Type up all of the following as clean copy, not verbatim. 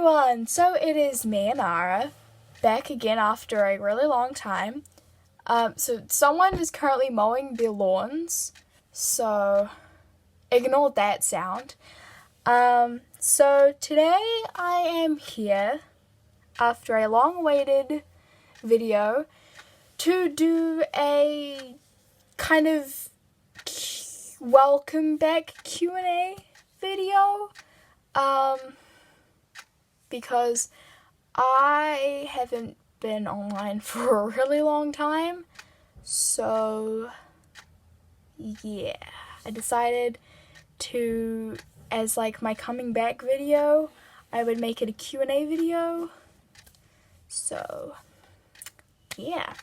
everyone! So it is me and Ara, back again after a really long time. So someone is currently mowing their lawns, so ignore that sound. So today I am here after a long-awaited video to do a kind of welcome back Q&A video. Because I haven't been online for a really long time, so yeah, I decided to, as like my coming back video, I would make it a Q&A video, so yeah.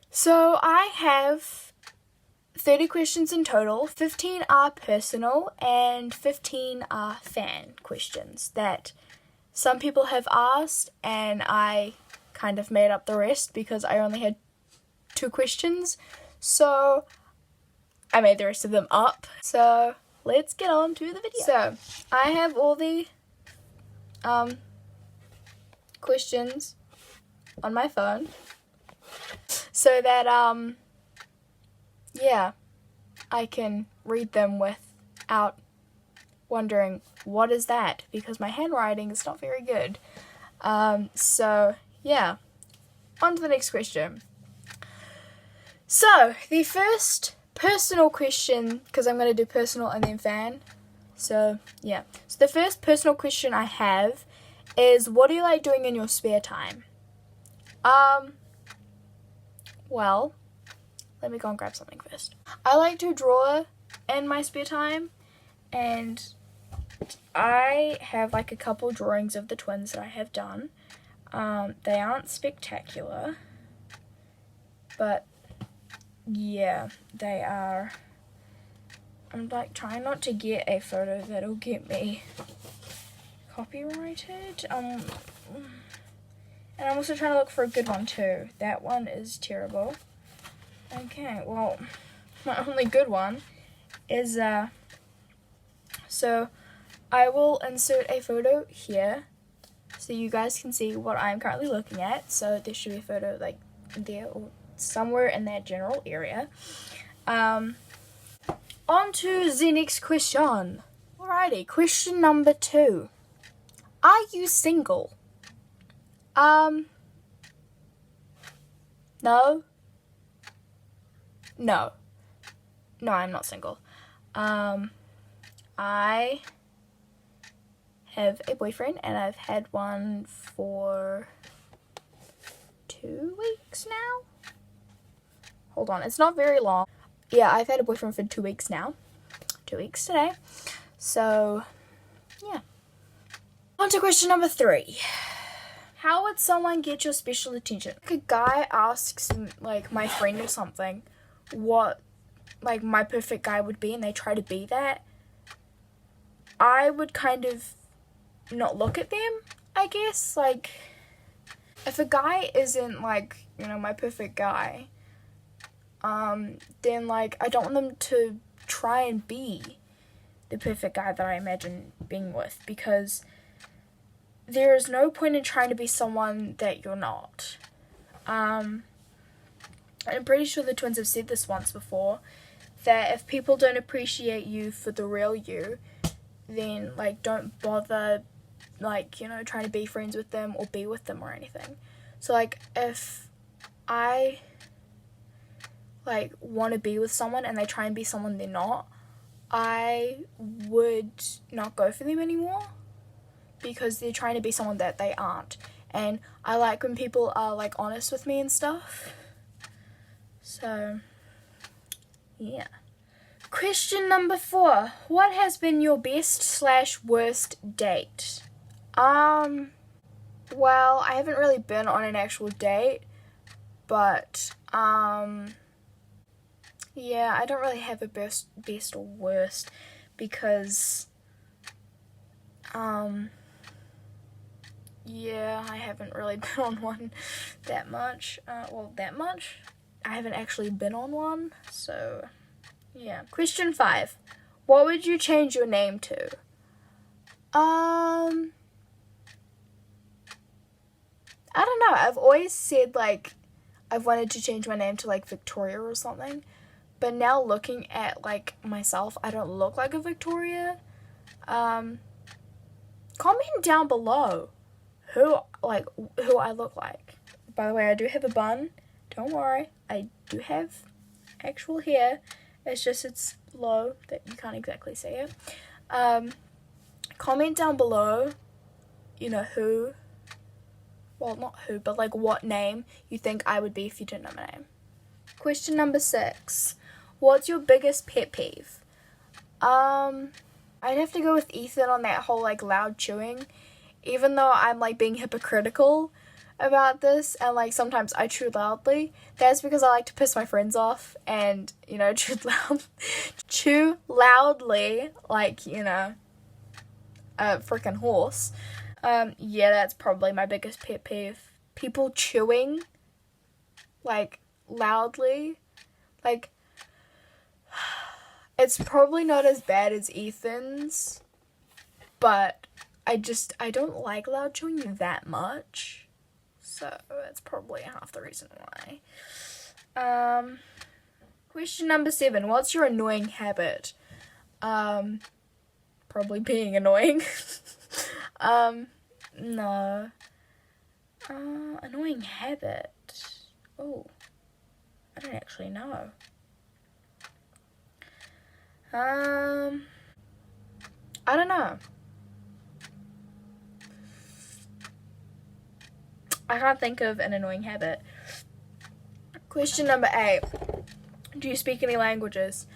So I have 30 questions in total. 15 are personal and 15 are fan questions that some people have asked, and I kind of made up the rest because I only had 2 questions, so I made the rest of them up. So let's get on to the video. So I have all the questions on my phone so that yeah, I can read them without wondering, what is that? Because my handwriting is not very good. So, yeah. On to the next question. So, the first personal question, because I'm going to do personal and then fan. So, yeah. So, the first personal question I have is, what do you like doing in your spare time? Well, let me go and grab something first. I like to draw in my spare time, and I have like a couple drawings of the twins that I have done. They aren't spectacular, but yeah, they are. I'm like trying not to get a photo that'll get me copyrighted. And I'm also trying to look for a good one too. That one is terrible. Okay, well, my only good one is, so I will insert a photo here so you guys can see what I'm currently looking at. So there should be a photo like there or somewhere in that general area. On to the next question. Alrighty, question number 2. Are you single? No. No, I'm not single. I have a boyfriend, and I've had one for 2 weeks now. Hold on, it's not very long. Yeah, I've had a boyfriend for 2 weeks now. 2 weeks today. So, yeah. On to question number 3. How would someone get your special attention? Like a guy asks, like, my friend or something, what like my perfect guy would be, and they try to be that, I would kind of not look at them, I guess. Like, if a guy isn't like, you know, my perfect guy, then like I don't want them to try and be the perfect guy that I imagine being with, because there is no point in trying to be someone that you're not. I'm pretty sure the twins have said this once before, that if people don't appreciate you for the real you, then, like, don't bother, like, you know, trying to be friends with them or be with them or anything. So, like, if I, like, want to be with someone and they try and be someone they're not, I would not go for them anymore, because they're trying to be someone that they aren't. And I like when people are, like, honest with me and stuff. So, yeah. Question number 4. What has been your best/worst date? Well, I haven't really been on an actual date, but, yeah, I don't really have a best or worst, because, yeah, I haven't really been on one that much. That much? I haven't actually been on one, so yeah. Question 5. What would you change your name to? I know, I've always said, like, I've wanted to change my name to, like, Victoria or something. But now looking at, like, myself, I don't look like a Victoria. Comment down below who I look like. By the way, I do have a bun. Don't worry. I do have actual hair. It's just it's low that you can't exactly see it. Comment down below, you know, who, well, not who, but like what name you think I would be if you didn't know my name. Question number 6. What's your biggest pet peeve? I'd have to go with Ethan on that whole like loud chewing. Even though I'm like being hypocritical about this and like sometimes I chew loudly, that's because I like to piss my friends off and, you know, chew loudly like, you know, a freaking horse. Yeah, that's probably my biggest pet peeve. People chewing like loudly. Like, it's probably not as bad as Ethan's, but I don't like loud chewing that much. So that's probably half the reason why. Question number 7. What's your annoying habit? Probably being annoying. No. Annoying habit. Oh, I don't actually know. I don't know. I can't think of an annoying habit. Question number 8. Do you speak any languages?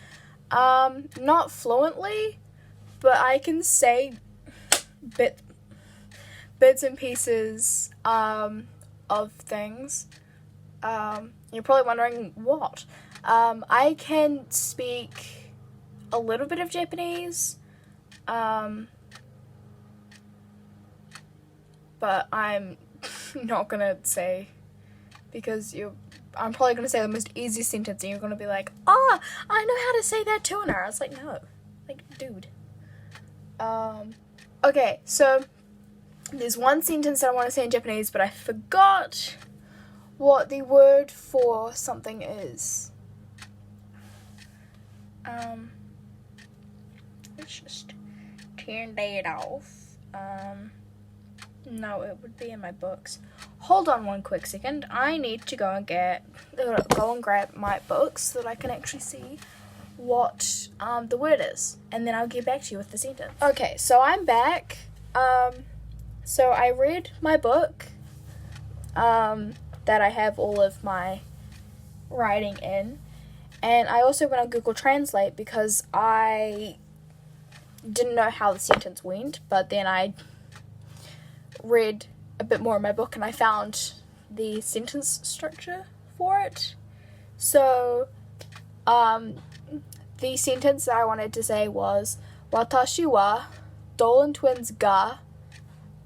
Not fluently, but I can say bits and pieces of things. You're probably wondering what. I can speak a little bit of Japanese, but I'm not gonna say, because I'm probably gonna say the most easiest sentence and you're gonna be like, oh, I know how to say that too, and I was like, no, like, dude. Okay, so there's one sentence that I want to say in Japanese, but I forgot what the word for something is. Let's just turn that off. No, it would be in my books. Hold on one quick second. I need to go and grab my books so that I can actually see what the word is, and then I'll get back to you with the sentence. Okay, so I'm back. So I read my book that I have all of my writing in, and I also went on Google Translate because I didn't know how the sentence went, but then I read a bit more in my book and I found the sentence structure for it. So the sentence that I wanted to say was Watashi wa Dolan Twins ga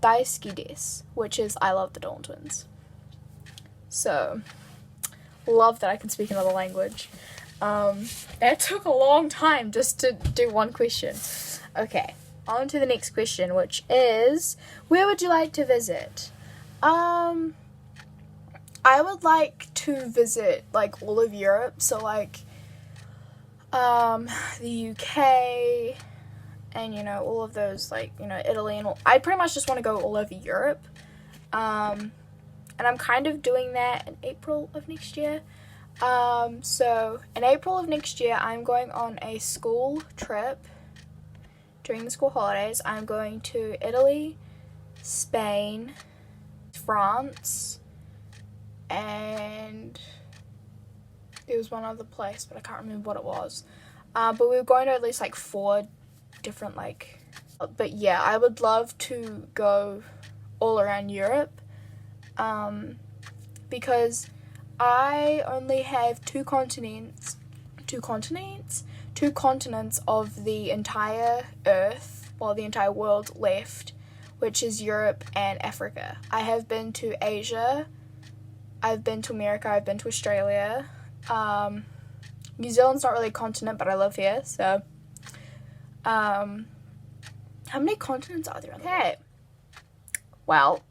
daisuki desu, which is I love the Dolan Twins. So, love that I can speak another language. That took a long time just to do one question. Okay, on to the next question, which is, where would you like to visit? I would like to visit, like, all of Europe, so, like, the UK, and, you know, all of those, like, you know, Italy, and I pretty much just want to go all over Europe, and I'm kind of doing that in April of next year. So in April of next year, I'm going on a school trip during the school holidays. I'm going to Italy, Spain, France, and there was one other place, but I can't remember what it was. But we were going to at least like 4 different but yeah, I would love to go all around Europe, because I only have two continents of the entire earth, well, the entire world left, which is Europe and Africa. I have been to Asia, I've been to America, I've been to Australia. New Zealand's not really a continent, but I live here, so, how many continents are there? Okay, well,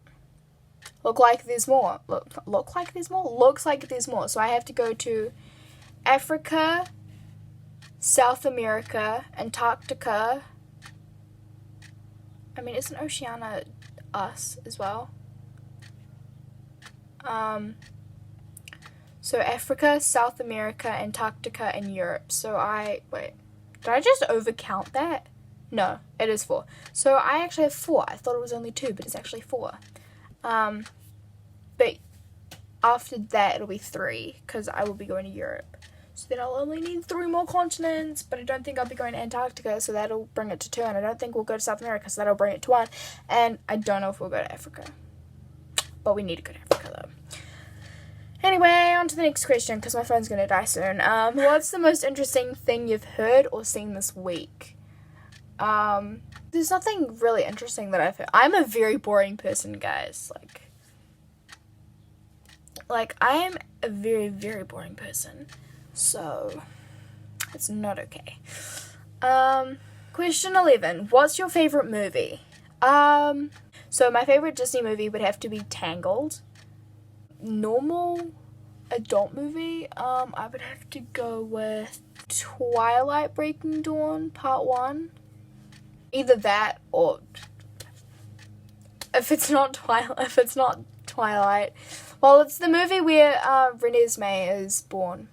Look like there's more. Look like there's more? Looks like there's more. So I have to go to Africa, South America, Antarctica. I mean, isn't Oceania us as well? So Africa, South America, Antarctica, and Europe. So wait, did I just overcount that? No, it is 4. So I actually have 4. I thought it was only 2, but it's actually 4. But after that, it'll be 3, because I will be going to Europe. So then I'll only need 3 more continents, but I don't think I'll be going to Antarctica, so that'll bring it to 2, and I don't think we'll go to South America, so that'll bring it to 1, and I don't know if we'll go to Africa. But we need to go to Africa, though. Anyway, on to the next question, because my phone's going to die soon. What's the most interesting thing you've heard or seen this week? There's nothing really interesting that I've heard. I'm a very boring person, guys. Like I am a very, very boring person. So, it's not okay. Question 11. What's your favorite movie? So my favorite Disney movie would have to be Tangled. Normal adult movie, I would have to go with Twilight Breaking Dawn Part 1. Either that or if it's not Twilight, well, it's the movie where Renesmee is born.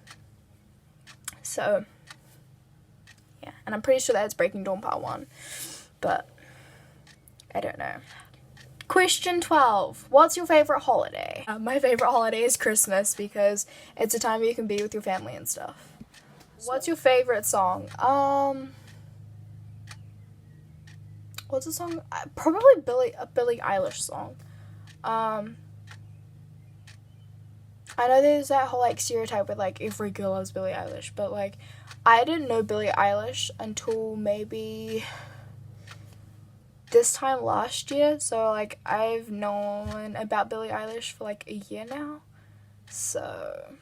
So yeah, and I'm pretty sure that's Breaking Dawn Part 1, but I don't know. Question 12. What's your favorite holiday? My favorite holiday is Christmas because it's a time you can be with your family and stuff. What's your favorite song? What's the song? Probably a Billie Eilish song. I know there's that whole stereotype with every girl loves Billie Eilish, but I didn't know Billie Eilish until maybe this time last year, so I've known about Billie Eilish for a year now. So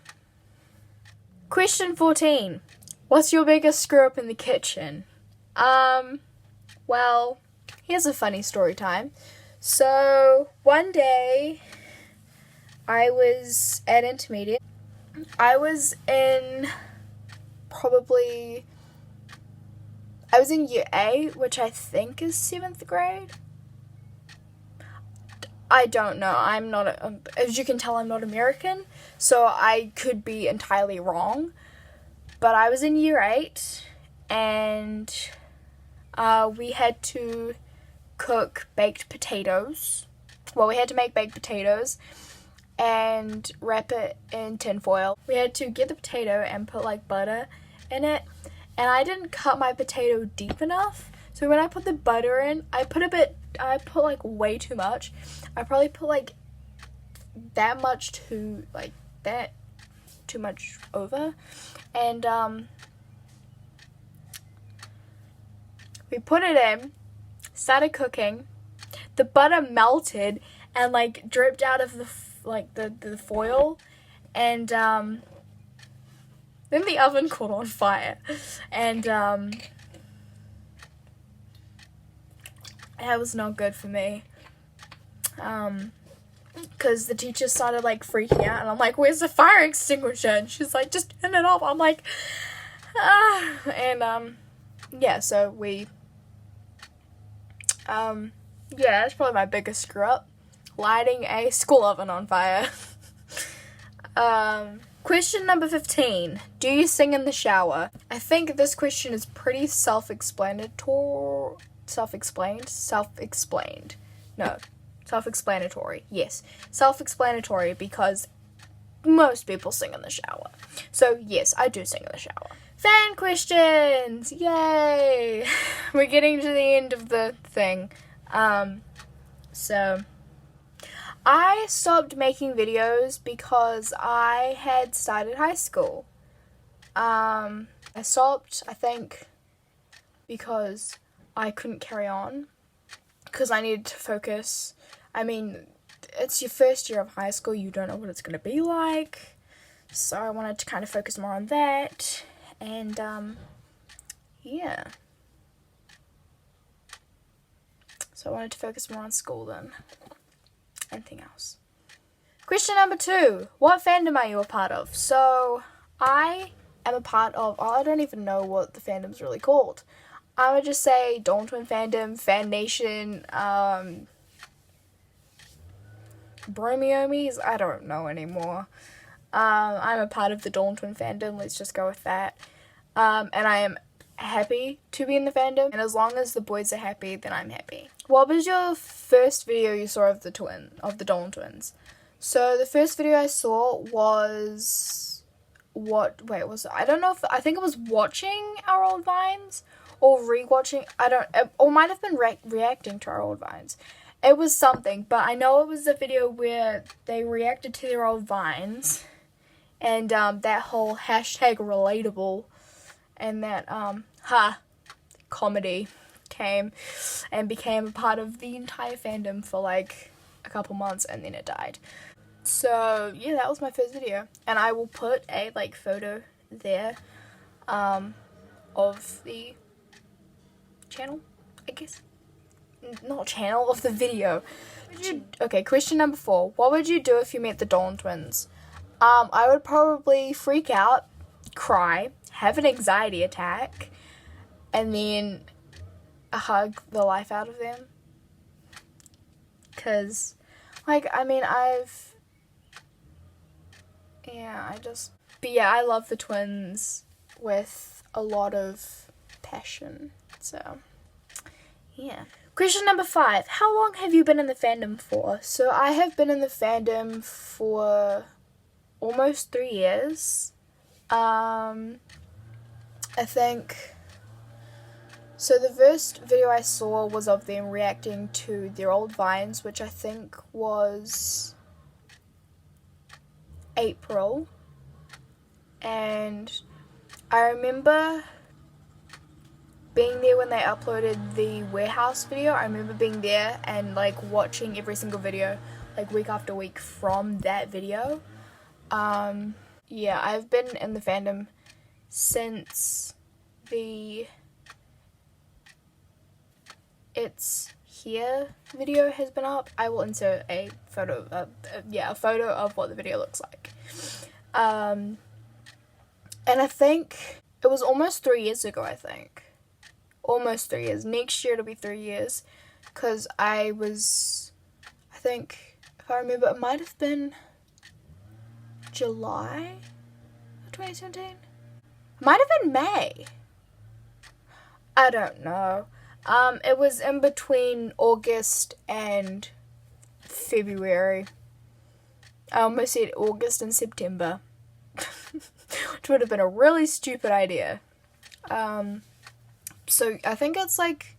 question 14. What's your biggest screw up in the kitchen? Well, here's a funny story time. So one day I was at intermediate. I was in year 8, which I think is 7th grade. I don't know. I'm not, as you can tell, I'm not American, so I could be entirely wrong. But I was in year 8, and we had to cook baked potatoes. Well, we had to make baked potatoes and wrap it in tinfoil. We had to get the potato and put butter in it. And I didn't cut my potato deep enough. So when I put the butter in, I put way too much. I probably put that much too much over. And we put it in, started cooking. The butter melted and dripped out of the foil, and then the oven caught on fire, and that was not good for me, because the teacher started freaking out, and I'm like, where's the fire extinguisher? And she's like, just turn it off. I'm like, and yeah, so we yeah, that's probably my biggest screw up, lighting a school oven on fire. Question number 15. Do you sing in the shower? I think this question is pretty self-explanatory. Yes. Self-explanatory, because most people sing in the shower. So, yes, I do sing in the shower. Fan questions! Yay! We're getting to the end of the thing. So I stopped making videos because I had started high school. I stopped, I think, because I couldn't carry on, because I needed to focus. I mean, it's your first year of high school, you don't know what it's going to be like, so I wanted to kind of focus more on that, and, yeah. So I wanted to focus more on school than anything else. Question number 2. What fandom are you a part of? So, I am a part of, I don't even know what the fandom's really called. I would just say Dawn Twin fandom, Fan Nation, Bromiomies, I don't know anymore. I'm a part of the Dawn Twin fandom, let's just go with that. And I am happy to be in the fandom, and as long as the boys are happy, then I'm happy. What was your first video you saw of the Dawn Twins? So the first video I saw was I don't know if, I think it was watching our old Vines or rewatching, or might have been reacting to our old Vines. It was something, but I know it was the video where they reacted to their old Vines, and that whole hashtag relatable and that comedy came and became a part of the entire fandom for like a couple months, and then it died. So yeah, that was my first video, and I will put a like photo there of the channel, I guess. Not channel, of the video. Okay, question number 4. What would you do if you met the Dawn Twins? I would probably freak out, cry, have an anxiety attack, and then hug the life out of them. Cause, like, I mean, but yeah, I love the twins with a lot of passion. So, yeah. Question number 5. How long have you been in the fandom for? So I have been in the fandom for almost 3 years. I think. So the first video I saw was of them reacting to their old Vines, which I think was April. And I remember being there when they uploaded the warehouse video. I remember being there and like watching every single video like week after week from that video. Yeah, I've been in the fandom since the It's Here video has been up. I will insert a photo of what the video looks like. And I think it was almost 3 years ago, I think. Almost 3 years. Next year it'll be 3 years. Because I think, if I remember, it might have been July of 2017? It might have been May. I don't know. It was in between August and February. I almost said August and September. Which would have been a really stupid idea. So I think it's like,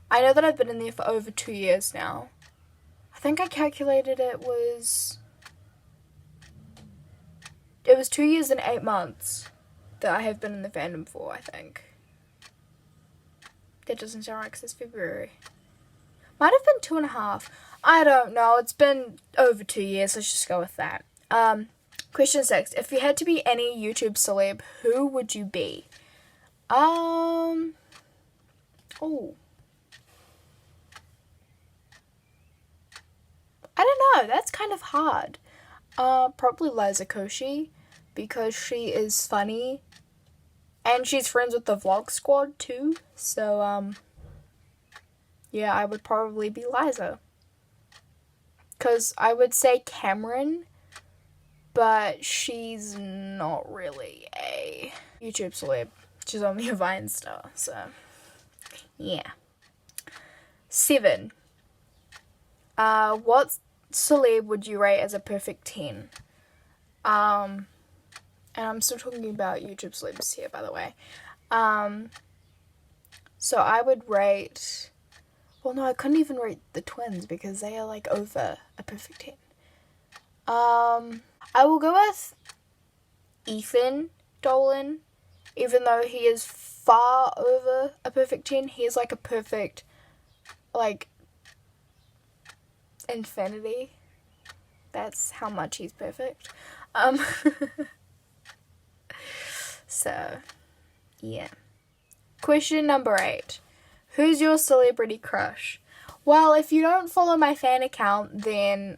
I know that I've been in there for over 2 years now. I think I calculated it was 2 years and 8 months that I have been in the fandom for, I think. That doesn't sound right because it's February. Might have been 2.5. I don't know. It's been over 2 years. Let's just go with that. Question 6. If you had to be any YouTube celeb, who would you be? Oh. I don't know. That's kind of hard. Probably Liza Koshy, because she is funny. And she's friends with the Vlog Squad too. So, yeah, I would probably be Liza. Because I would say Cameron, but she's not really a YouTube celeb. She's only a Vine star, so, yeah. 7. What celeb would you rate as a perfect 10? And I'm still talking about YouTube celebs here, by the way. So I would rate, well, no, I couldn't even rate the twins because they are like over a perfect 10. I will go with Ethan Dolan, even though he is far over a perfect 10. He is like a perfect, like, infinity. That's how much he's perfect. So, yeah. Question number 8. Who's your celebrity crush? Well, if you don't follow my fan account, then,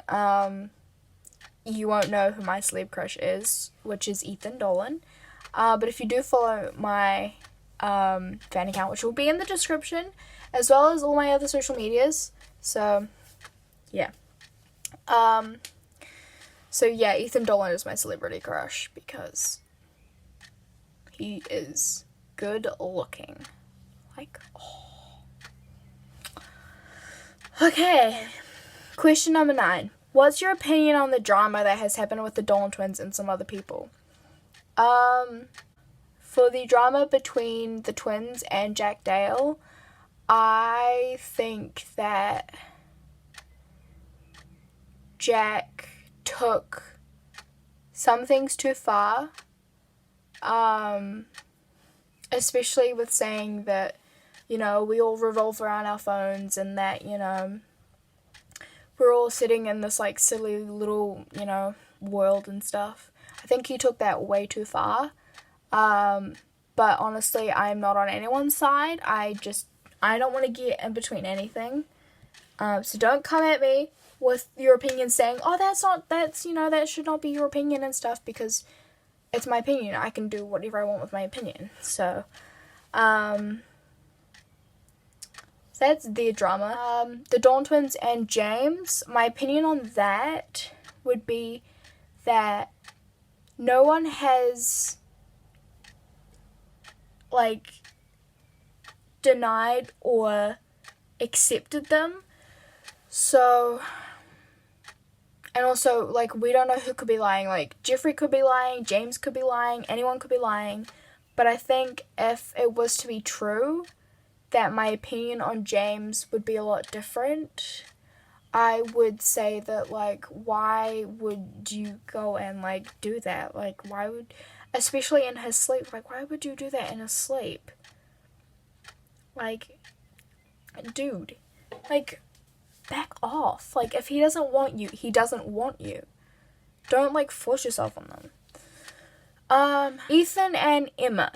you won't know who my celeb crush is, which is Ethan Dolan. But if you do follow my fan account, which will be in the description, as well as all my other social medias. So, yeah. Ethan Dolan is my celebrity crush because he is good looking. Like, oh. Okay. Question number 9. What's your opinion on the drama that has happened with the Dolan twins and some other people? For the drama between the twins and Jack Dale, I think that Jack took some things too far, especially with saying that, we all revolve around our phones and that, we're all sitting in this, like, silly little, world and stuff. I think he took that way too far. But honestly, I'm not on anyone's side. I don't want to get in between anything. So don't come at me with your opinion saying, oh, that should not be your opinion and stuff, because it's my opinion. I can do whatever I want with my opinion. So, that's the drama. The Dolan twins and James, my opinion on that would be that no one has, like, denied or accepted them. So, and also, like, we don't know who could be lying. Like, Jeffree could be lying, James could be lying, anyone could be lying. But I think if it was to be true, that my opinion on James would be a lot different. I would say that, like, why would you go and, like, do that? Like, especially in his sleep, like, why would you do that in his sleep? Like, dude, like, back off. Like, if he doesn't want you, he doesn't want you. Don't, like, force yourself on them. Ethan and Emma.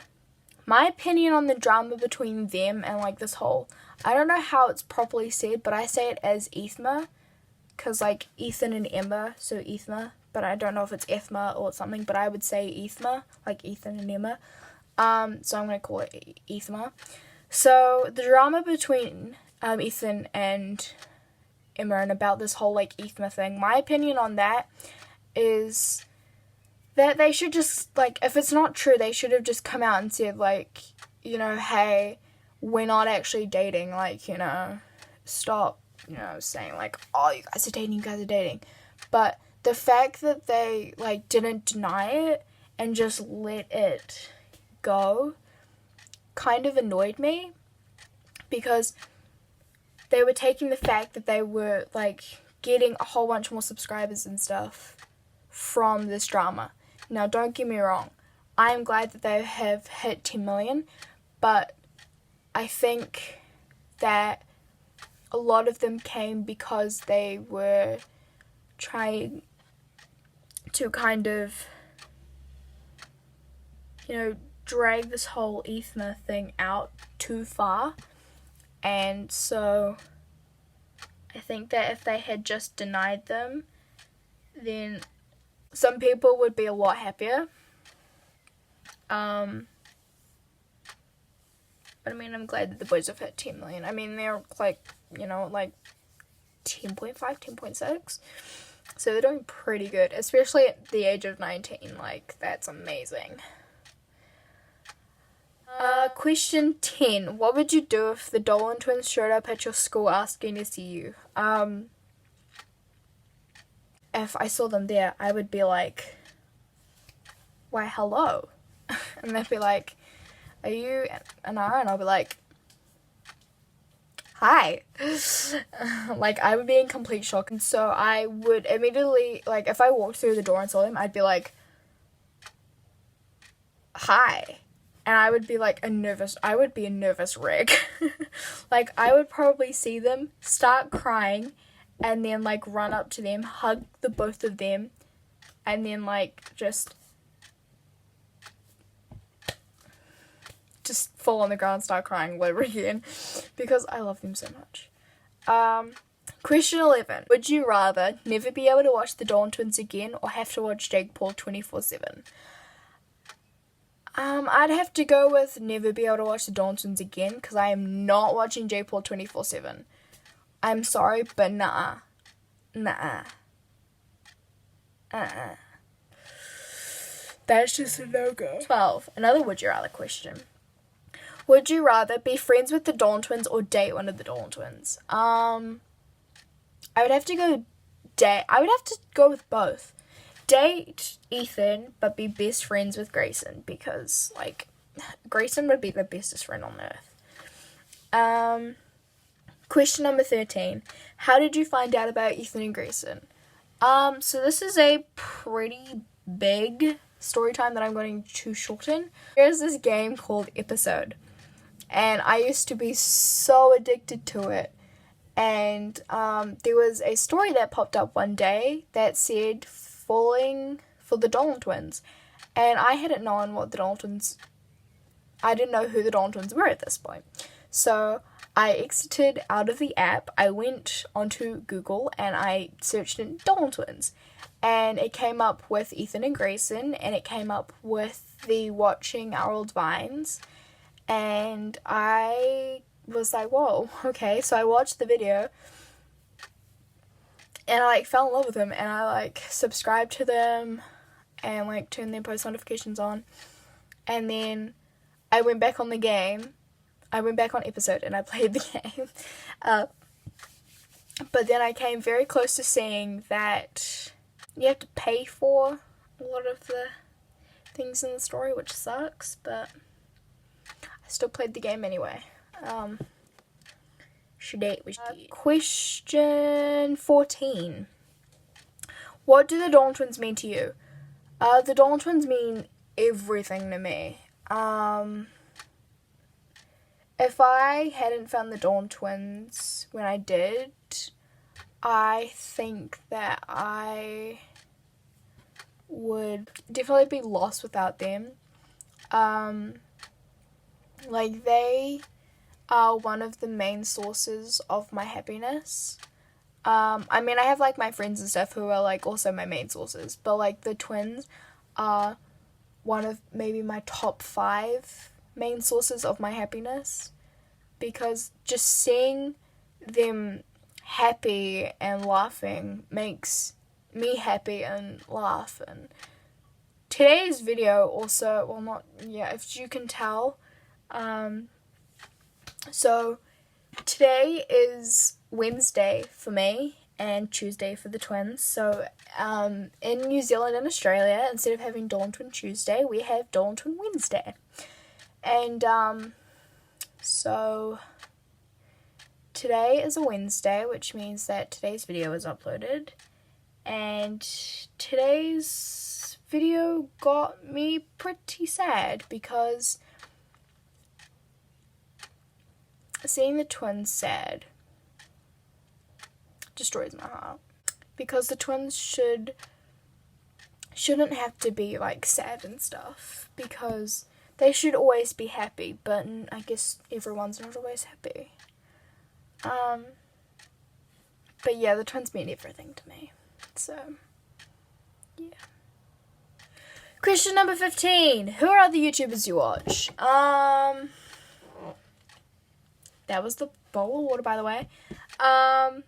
My opinion on the drama between them and, like, this whole, I don't know how it's properly said, but I say it as Ethma, because, like, Ethan and Emma, so Ethma, but I don't know if it's Ethma or something, but I would say Ethma, like Ethan and Emma. So I'm going to call it Ethma. So the drama between Ethan and Emma and about this whole, like, Ethma thing, my opinion on that is that they should just, like, if it's not true, they should have just come out and said, like, hey, we're not actually dating, like, stop, saying, like, oh, you guys are dating. But the fact that they, like, didn't deny it and just let it go kind of annoyed me, because they were taking the fact that they were, like, getting a whole bunch more subscribers and stuff from this drama. Now, don't get me wrong, I am glad that they have hit 10 million, but I think that a lot of them came because they were trying to kind of, drag this whole Ethma thing out too far. And so I think that if they had just denied them, then some people would be a lot happier. But I mean, I'm glad that the boys have hit 10 million. I mean, they're like 10.5, 10.6. So they're doing pretty good, especially at the age of 19. Like, that's amazing. Question 10. What would you do if the Dolan twins showed up at your school asking to see you? If I saw them there, I would be like, why, hello. And they'd be like, are you Anara? And I'll be like, hi. Like, I would be in complete shock. And so I would immediately, like, if I walked through the door and saw them, I'd be like, hi. And I would be like a nervous wreck. Like, I would probably see them, start crying, and then, like, run up to them, hug the both of them, and then, like, just fall on the ground, start crying, whatever again, because I love them so much. Question 11. Would you rather never be able to watch the Dawn Twins again or have to watch Jake Paul 24/7? I'd have to go with never be able to watch the Dawn Twins again, because I am not watching Jake Paul 24/7. I'm sorry, but nah. That's just a no-go. 12. Another would you rather question. Would you rather be friends with the Dawn Twins or date one of the Dawn Twins? I would have to go with both. Date Ethan, but be best friends with Grayson, because, like, Grayson would be the bestest friend on earth. Question number 13. How did you find out about Ethan and Grayson? So this is a pretty big story time that I'm going to shorten. There's this game called Episode, and I used to be so addicted to it. And there was a story that popped up one day that said falling for the Dawn Twins. And I hadn't known what the Dawn Twins... I didn't know who the Dawn Twins were at this point. So I exited out of the app. I went onto Google and I searched in Dawn Twins. And it came up with Ethan and Grayson. And it came up with the Watching Our Old Vines. And I was like, whoa, okay. So I watched the video. And I, like, fell in love with them, and I, like, subscribed to them, and, like, turned their post notifications on, and then I went back on the game. I went back on Episode, and I played the game. But then I came very close to seeing that you have to pay for a lot of the things in the story, which sucks, but I still played the game anyway. Question 14. What do the Dawn Twins mean to you? The Dawn Twins mean everything to me. If I hadn't found the Dawn Twins when I did, I think that I would definitely be lost without them. Like, they are one of the main sources of my happiness. I mean, I have, like, my friends and stuff who are, like, also my main sources, but, like, the twins are one of maybe my top 5 main sources of my happiness, because just seeing them happy and laughing makes me happy and laugh. And today's video also, well, not, yeah, if you can tell, so today is Wednesday for me and Tuesday for the twins. So in New Zealand and Australia, instead of having Dawn Twin Tuesday, we have Dawn Twin Wednesday. And so today is a Wednesday, which means that today's video is uploaded. And today's video got me pretty sad, because seeing the twins sad destroys my heart, because the twins shouldn't have to be, like, sad and stuff, because they should always be happy, but I guess everyone's not always happy. But yeah, the twins mean everything to me, so yeah. Question number 15. Who are other YouTubers you watch? That was the bowl of water, by the way. I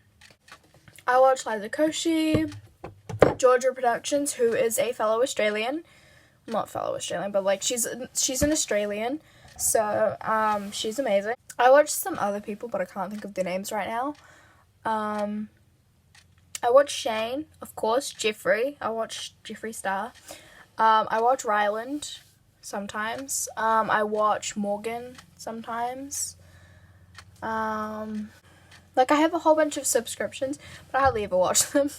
watch Liza Koshy, Georgia Productions, who is a fellow Australian. Not fellow Australian, but, like, she's an Australian. So, she's amazing. I watch some other people, but I can't think of their names right now. I watch Shane, of course, Jeffree. I watch Jeffree Star. I watch Ryland sometimes. I watch Morgan sometimes. Like, I have a whole bunch of subscriptions, but I hardly ever watch them.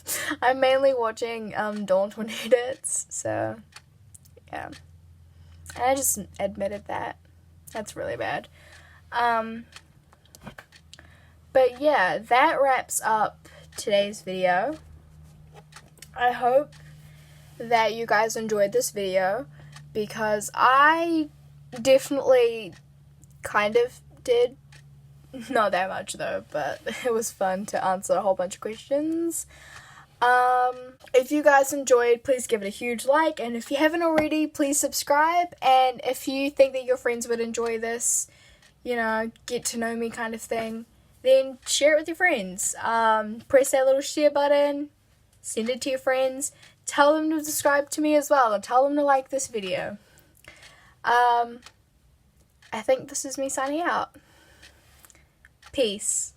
I'm mainly watching Dawn Twin edits, so yeah. And I just admitted that. That's really bad. But yeah, that wraps up today's video. I hope that you guys enjoyed this video, because I definitely kind of did Not that much though, but it was fun to answer a whole bunch of questions. If you guys enjoyed, please give it a huge like, and if you haven't already, please subscribe. And if you think that your friends would enjoy this, you know, get to know me kind of thing, then share it with your friends. Press that little share button, send it to your friends, tell them to subscribe to me as well, and tell them to like this video. I think this is me signing out. Peace.